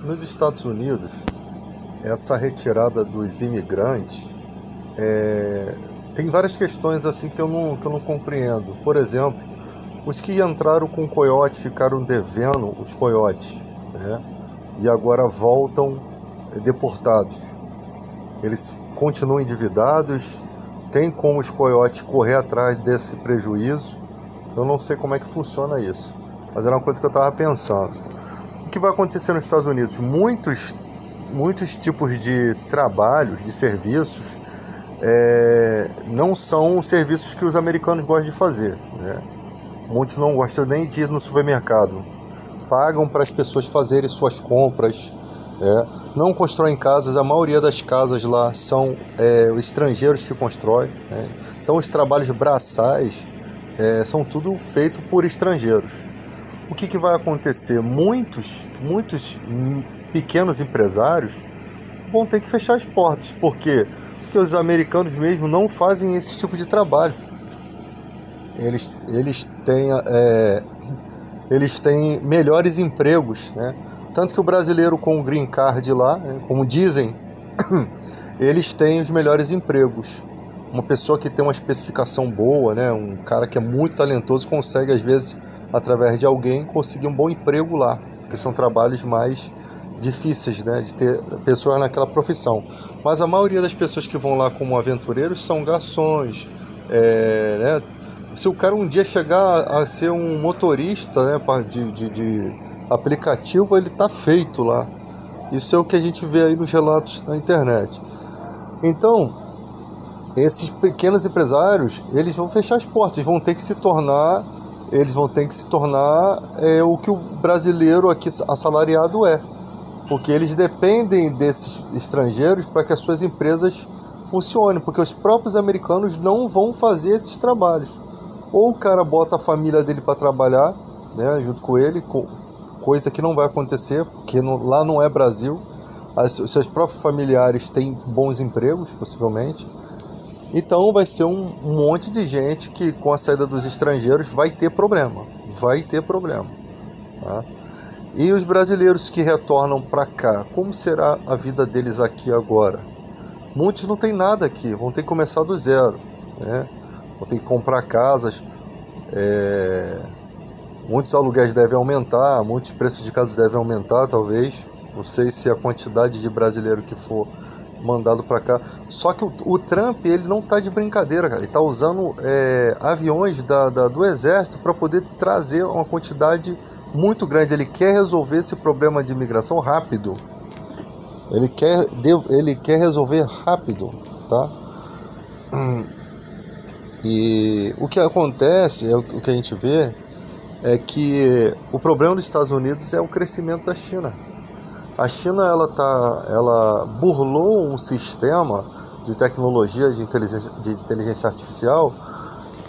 Nos Estados Unidos, essa retirada dos imigrantes tem várias questões assim que eu não compreendo. Por exemplo, os que entraram com coiote ficaram devendo os coiotes, né? E agora voltam deportados. Eles continuam endividados, tem como os coiotes correr atrás desse prejuízo. Eu não sei como é que funciona isso, mas era uma coisa que eu estava pensando. O que vai acontecer nos Estados Unidos? Muitos tipos de trabalhos, de serviços, não são serviços que os americanos gostam de fazer, né? Muitos não gostam nem de ir no supermercado, pagam para as pessoas fazerem suas compras, não constroem casas. A maioria das casas lá são estrangeiros que constroem, né? Então os trabalhos braçais são tudo feito por estrangeiros. O que vai acontecer? Muitos pequenos empresários vão ter que fechar as portas. Por quê? Porque os americanos mesmo não fazem esse tipo de trabalho. Eles têm melhores empregos, né? Tanto que o brasileiro com o green card lá, né, como dizem, eles têm os melhores empregos. Uma pessoa que tem uma especificação boa, né, um cara que é muito talentoso, consegue às vezes, através de alguém, conseguir um bom emprego lá, porque são trabalhos mais difíceis, né, de ter pessoas naquela profissão. Mas a maioria das pessoas que vão lá como aventureiros são garçons, né? Se o cara um dia chegar a ser um motorista, né, de aplicativo, ele está feito lá. Isso é o que a gente vê aí nos relatos na internet. Então, esses pequenos empresários, eles vão fechar as portas, eles vão ter que se tornar o que o brasileiro aqui assalariado é. Porque eles dependem desses estrangeiros para que as suas empresas funcionem, porque os próprios americanos não vão fazer esses trabalhos. Ou o cara bota a família dele para trabalhar, né, junto com ele, coisa que não vai acontecer, porque lá não é Brasil. Os seus próprios familiares têm bons empregos, possivelmente. Então vai ser um monte de gente que, com a saída dos estrangeiros, vai ter problema. Tá? E os brasileiros que retornam para cá, como será a vida deles aqui agora? Muitos não têm nada aqui, vão ter que começar do zero, né? Vão ter que comprar casas, muitos aluguéis devem aumentar, muitos preços de casas devem aumentar, talvez. Não sei se a quantidade de brasileiro que for mandado para cá. Só que o Trump, ele não está de brincadeira, cara. Ele está usando aviões do exército para poder trazer uma quantidade muito grande. Ele quer resolver esse problema de imigração rápido. Ele quer resolver rápido, tá? E o que acontece, o que a gente vê, é que o problema dos Estados Unidos é o crescimento da China. A China ela burlou um sistema de tecnologia de inteligência artificial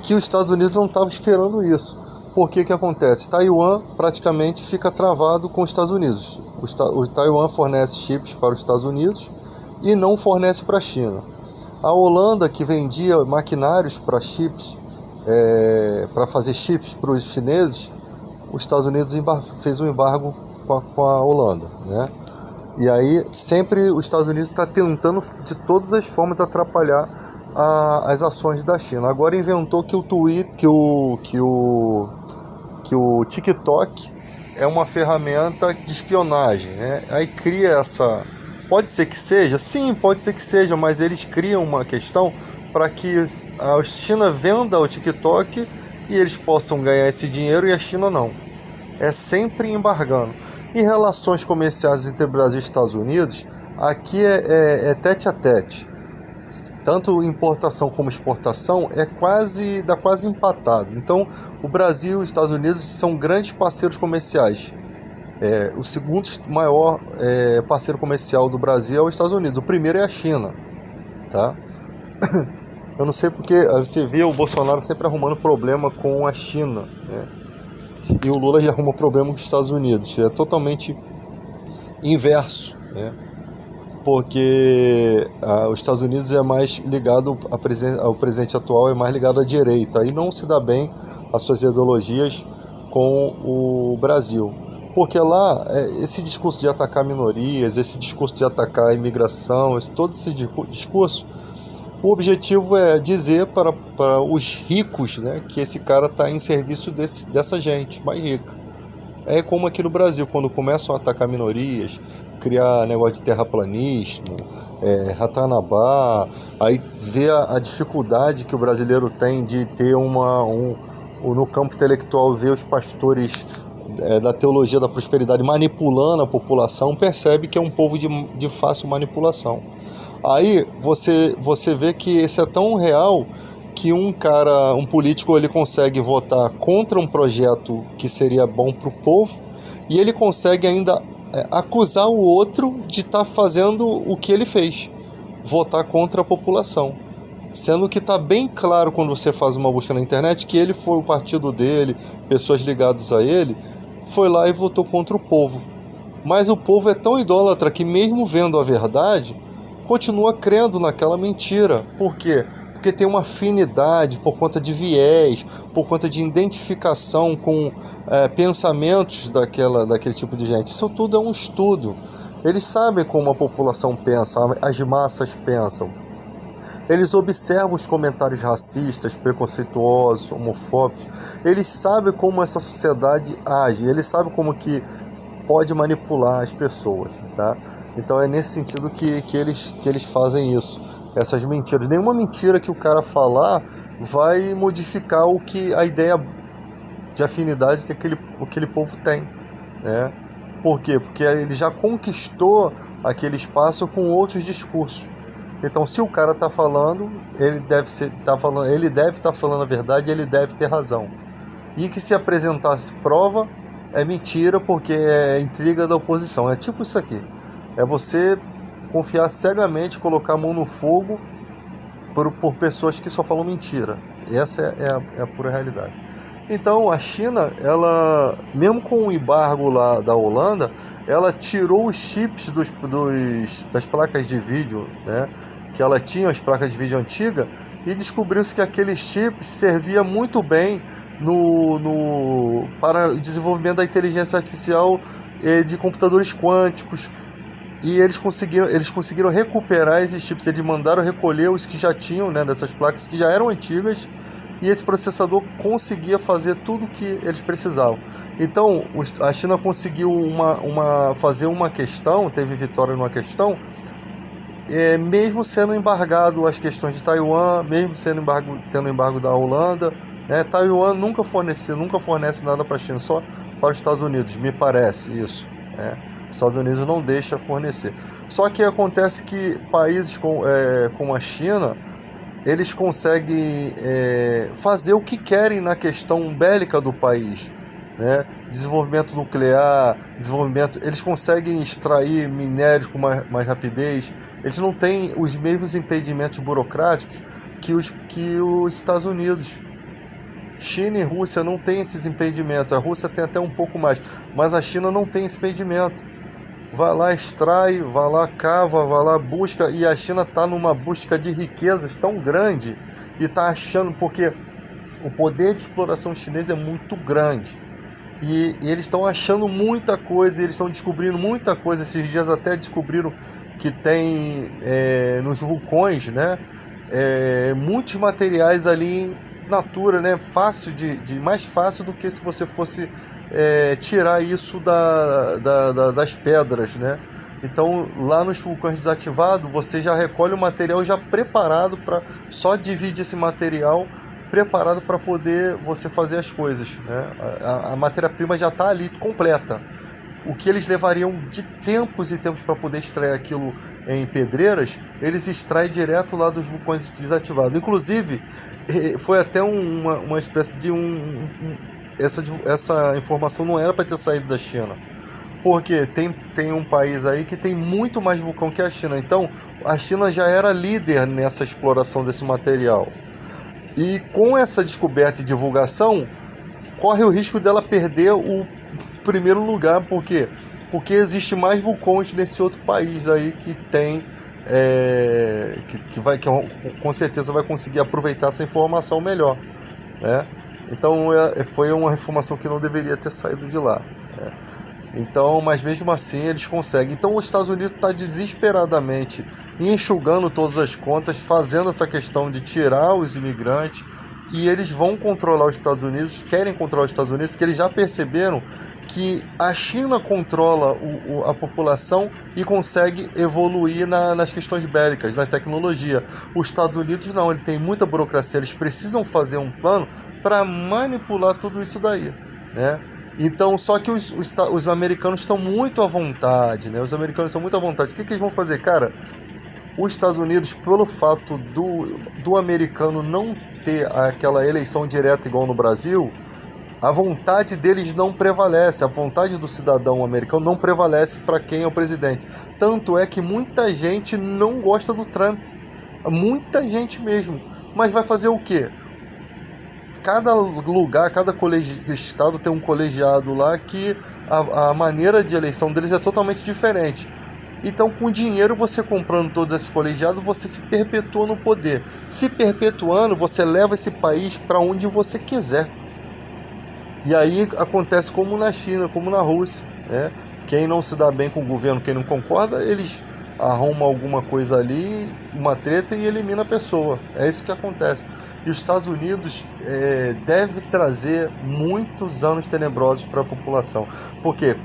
que os Estados Unidos não estavam esperando isso. Por que acontece? Taiwan praticamente fica travado com os Estados Unidos. O Taiwan fornece chips para os Estados Unidos e não fornece para a China. A Holanda, que vendia maquinários para chips, para fazer chips para os chineses, os Estados Unidos fez um embargo com a Holanda, né? E aí sempre os Estados Unidos está tentando de todas as formas atrapalhar as ações da China. Agora inventou que o TikTok é uma ferramenta de espionagem, né? Aí cria essa... Pode ser que seja? Sim, pode ser que seja, mas eles criam uma questão para que a China venda o TikTok e eles possam ganhar esse dinheiro e a China não. É sempre embargando. Em relações comerciais entre Brasil e Estados Unidos, aqui é tete a tete. Tanto importação como exportação dá quase empatado. Então, o Brasil e os Estados Unidos são grandes parceiros comerciais. O segundo maior parceiro comercial do Brasil é os Estados Unidos. O primeiro é a China, tá? Eu não sei porque você vê o Bolsonaro sempre arrumando problema com a China, né? E o Lula já arruma problema com os Estados Unidos. É totalmente inverso, né? Porque os Estados Unidos é mais ligado ao presidente atual, é mais ligado à direita. Aí não se dá bem as suas ideologias com o Brasil. Porque lá, esse discurso de atacar minorias, esse discurso de atacar a imigração, todo esse discurso, o objetivo é dizer para os ricos, né, que esse cara está em serviço dessa gente mais rica. É como aqui no Brasil, quando começam a atacar minorias, criar negócio de terraplanismo, Ratanabá, aí vê a dificuldade que o brasileiro tem de ter no campo intelectual, ver os pastores da teologia da prosperidade manipulando a população, percebe que é um povo de fácil manipulação. Aí você vê que esse é tão real que um político, ele consegue votar contra um projeto que seria bom para o povo, e ele consegue ainda acusar o outro de estar fazendo o que ele fez, votar contra a população. Sendo que está bem claro, quando você faz uma busca na internet, que ele foi o partido dele, pessoas ligadas a ele, foi lá e votou contra o povo. Mas o povo é tão idólatra que, mesmo vendo a verdade, continua crendo naquela mentira. Por quê? Porque tem uma afinidade por conta de viés, por conta de identificação com pensamentos daquele tipo de gente. Isso tudo é um estudo. Eles sabem como a população pensa, as massas pensam. Eles observam os comentários racistas, preconceituosos, homofóbicos. Eles sabem como essa sociedade age. Eles sabem como que pode manipular as pessoas, tá? Então é nesse sentido que eles fazem isso. Essas mentiras. Nenhuma mentira que o cara falar vai modificar a ideia de afinidade que aquele povo tem, né? Por quê? Porque ele já conquistou aquele espaço com outros discursos. Então, se o cara está falando, ele deve estar falando a verdade, ele deve ter razão. E que se apresentasse prova, é mentira, porque é intriga da oposição. É tipo isso aqui. É você confiar cegamente, colocar a mão no fogo por pessoas que só falam mentira. Essa é a pura realidade. Então, a China, ela, mesmo com o embargo lá da Holanda, ela tirou os chips das placas de vídeo, né? Que ela tinha, as placas de vídeo antigas, e descobriu-se que aqueles chips serviam muito bem para o desenvolvimento da inteligência artificial, de computadores quânticos. E eles conseguiram recuperar esses chips. Eles mandaram recolher os que já tinham, né, dessas placas que já eram antigas, e esse processador conseguia fazer tudo o que eles precisavam. Então, a China conseguiu fazer uma questão, teve vitória numa questão, mesmo sendo embargado as questões de Taiwan, mesmo tendo embargo da Holanda, né? Taiwan nunca fornece nada para a China, só para os Estados Unidos, me parece isso, né? Os Estados Unidos não deixa fornecer. Só que acontece que países como a China, eles conseguem fazer o que querem na questão bélica do país, né? Desenvolvimento nuclear, eles conseguem extrair minérios com mais rapidez. Eles não têm os mesmos impedimentos burocráticos que os Estados Unidos. China e Rússia não têm esses impedimentos. A Rússia tem até um pouco mais, mas a China não tem esse impedimento. Vai lá, extrai, vai lá, cava, vai lá, busca, e a China está numa busca de riquezas tão grande e está achando, porque o poder de exploração chinês é muito grande. E eles estão achando muita coisa, eles estão descobrindo muita coisa. Esses dias até descobriram que tem nos vulcões, né, muitos materiais ali in natura, né, mais fácil do que se você fosse tirar isso das pedras, né? Então, lá nos vulcões desativados, você já recolhe o material já preparado para só dividir esse material preparado para poder você fazer as coisas, né? A matéria-prima já está ali completa. O que eles levariam de tempos e tempos para poder extrair aquilo em pedreiras, eles extraem direto lá dos vulcões desativados. Inclusive, foi até uma espécie de essa informação não era para ter saído da China, porque tem um país aí que tem muito mais vulcão que a China. Então, a China já era líder nessa exploração desse material. E com essa descoberta e divulgação, corre o risco dela perder o primeiro lugar. Por quê? Porque existe mais vulcões nesse outro país aí que tem que com certeza vai conseguir aproveitar essa informação melhor, né? Então foi uma informação que não deveria ter saído de lá, né? Então, mas mesmo assim eles conseguem. Então os Estados Unidos está desesperadamente enxugando todas as contas, fazendo essa questão de tirar os imigrantes, e eles vão controlar os Estados Unidos, querem controlar os Estados Unidos, porque eles já perceberam que a China controla a população e consegue evoluir nas questões bélicas, na tecnologia. Os Estados Unidos não, ele tem muita burocracia, eles precisam fazer um plano para manipular tudo isso daí, né? Então, só que os americanos estão muito à vontade, né? Os americanos estão muito à vontade. O que eles vão fazer? Cara, os Estados Unidos, pelo fato do americano não ter aquela eleição direta igual no Brasil, a vontade deles não prevalece, a vontade do cidadão americano não prevalece para quem é o presidente. Tanto é que muita gente não gosta do Trump, muita gente mesmo. Mas vai fazer o quê? Cada lugar, cada estado tem um colegiado lá que a maneira de eleição deles é totalmente diferente. Então, com dinheiro, você comprando todos esses colegiados, você se perpetua no poder. Se perpetuando, você leva esse país para onde você quiser. E aí acontece como na China, como na Rússia, né? Quem não se dá bem com o governo, quem não concorda, eles arrumam alguma coisa ali, uma treta, e elimina a pessoa. É isso que acontece. E os Estados Unidos deve trazer muitos anos tenebrosos para a população. Porque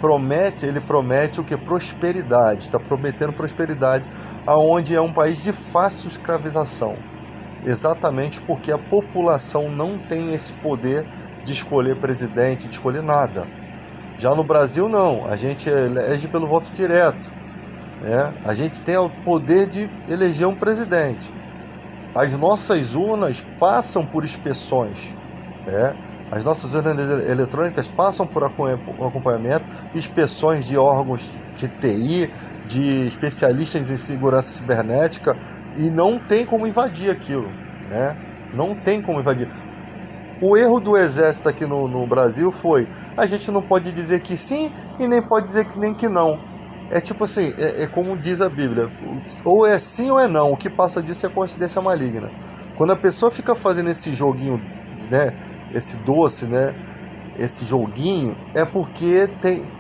ele promete o que? Prosperidade. Está prometendo prosperidade, aonde é um país de fácil escravização. Exatamente porque a população não tem esse poder de escolher presidente, de escolher nada. Já no Brasil não, a gente elege pelo voto direto, né? A gente tem o poder de eleger um presidente. As nossas urnas passam por inspeções, né? As nossas urnas eletrônicas passam por acompanhamento, inspeções de órgãos de TI, de especialistas em segurança cibernética, e não tem como invadir aquilo, né? Não tem como invadir. O erro do exército aqui no Brasil foi: a gente não pode dizer que sim e nem pode dizer que nem que não. É tipo assim, é como diz a Bíblia, ou é sim ou é não, o que passa disso é coincidência maligna. Quando a pessoa fica fazendo esse joguinho, né, esse doce, né, esse joguinho, é porque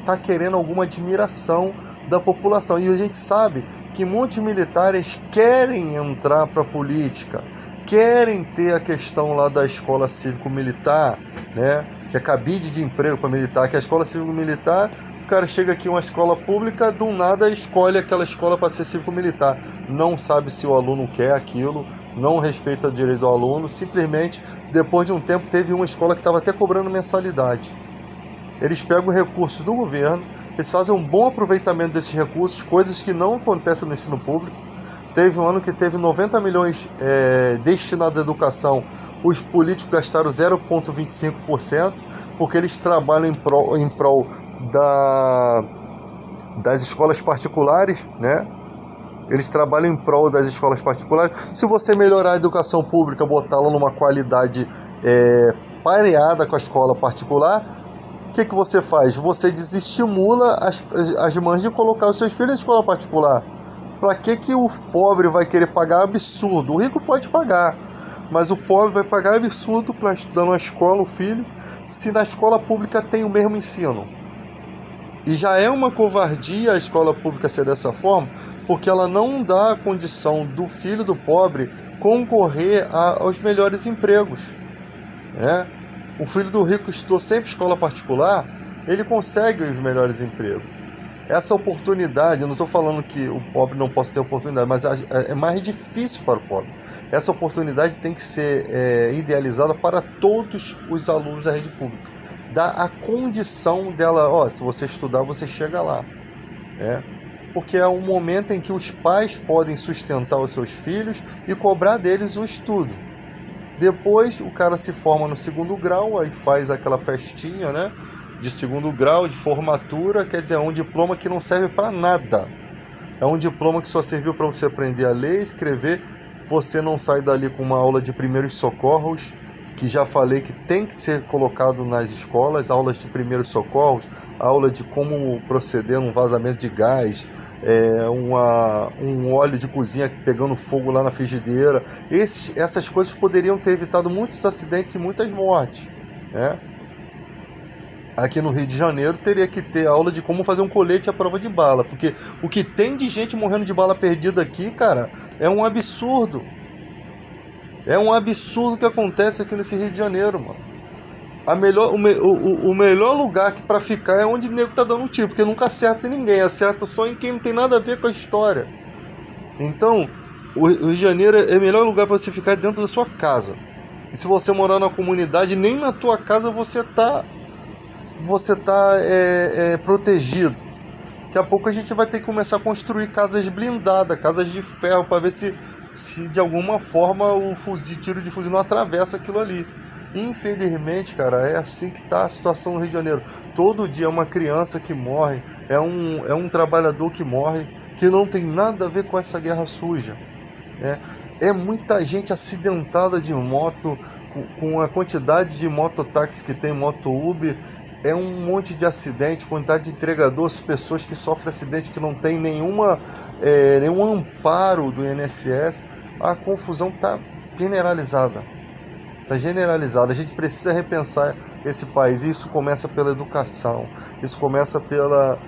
tá querendo alguma admiração da população. E a gente sabe que muitos militares querem entrar para a política, querem ter a questão lá da escola cívico-militar, né, que é cabide de emprego para militar, que é a escola cívico-militar. O cara chega aqui em uma escola pública, do nada escolhe aquela escola para ser cívico-militar. Não sabe se o aluno quer aquilo, não respeita o direito do aluno, simplesmente, depois de um tempo, teve uma escola que estava até cobrando mensalidade. Eles pegam recursos do governo, eles fazem um bom aproveitamento desses recursos, coisas que não acontecem no ensino público. Teve um ano que teve 90 milhões destinados à educação, os políticos gastaram 0,25%, porque eles trabalham em prol das escolas particulares, né? Eles trabalham em prol das escolas particulares. Se você melhorar a educação pública, botá-la numa qualidade pareada com a escola particular, o que você faz? Você desestimula as mães de colocar os seus filhos em escola particular. Para que o pobre vai querer pagar absurdo? O rico pode pagar, mas o pobre vai pagar absurdo para estudar numa escola, o filho, se na escola pública tem o mesmo ensino. E já é uma covardia a escola pública ser dessa forma, porque ela não dá a condição do filho do pobre concorrer aos melhores empregos, né? O filho do rico estudou sempre escola particular, ele consegue os melhores empregos. Essa oportunidade, eu não estou falando que o pobre não possa ter oportunidade, mas é mais difícil para o pobre. Essa oportunidade tem que ser idealizada para todos os alunos da rede pública. Dá a condição dela, se você estudar, você chega lá, né? Porque é um momento em que os pais podem sustentar os seus filhos e cobrar deles o estudo. Depois o cara se forma no segundo grau, aí faz aquela festinha, né, de segundo grau, de formatura, quer dizer, é um diploma que não serve para nada. É um diploma que só serviu para você aprender a ler, escrever. Você não sai dali com uma aula de primeiros socorros, que já falei que tem que ser colocado nas escolas, aulas de primeiros socorros, aula de como proceder num vazamento de gás, um óleo de cozinha pegando fogo lá na frigideira. Essas coisas poderiam ter evitado muitos acidentes e muitas mortes, né? aqui no Rio de Janeiro teria que ter aula de como fazer um colete à prova de bala, porque o que tem de gente morrendo de bala perdida aqui, cara, é um absurdo. É um absurdo que acontece aqui nesse Rio de Janeiro, mano. O melhor lugar que pra ficar é onde o nego tá dando tiro, porque nunca acerta em ninguém, acerta só em quem não tem nada a ver com a história. Então, o Rio de Janeiro é o melhor lugar para você ficar dentro da sua casa. E se você morar na comunidade, nem na tua casa você tá protegido. Daqui a pouco a gente vai ter que começar a construir casas blindadas, casas de ferro, para ver se de alguma forma o tiro de fuzil não atravessa aquilo ali. Infelizmente, cara, é assim que tá a situação no Rio de Janeiro. Todo dia é uma criança que morre, é um trabalhador que morre, que não tem nada a ver com essa guerra suja. É muita gente acidentada de moto, com a quantidade de mototáxi que tem, moto Uber, é um monte de acidente, quantidade de entregadores, pessoas que sofrem acidente que não tem nenhum amparo do INSS. A confusão está generalizada. Está generalizada. A gente precisa repensar esse país. E isso começa pela educação. Isso começa pela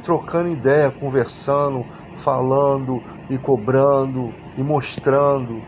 trocando ideia, conversando, falando e cobrando e mostrando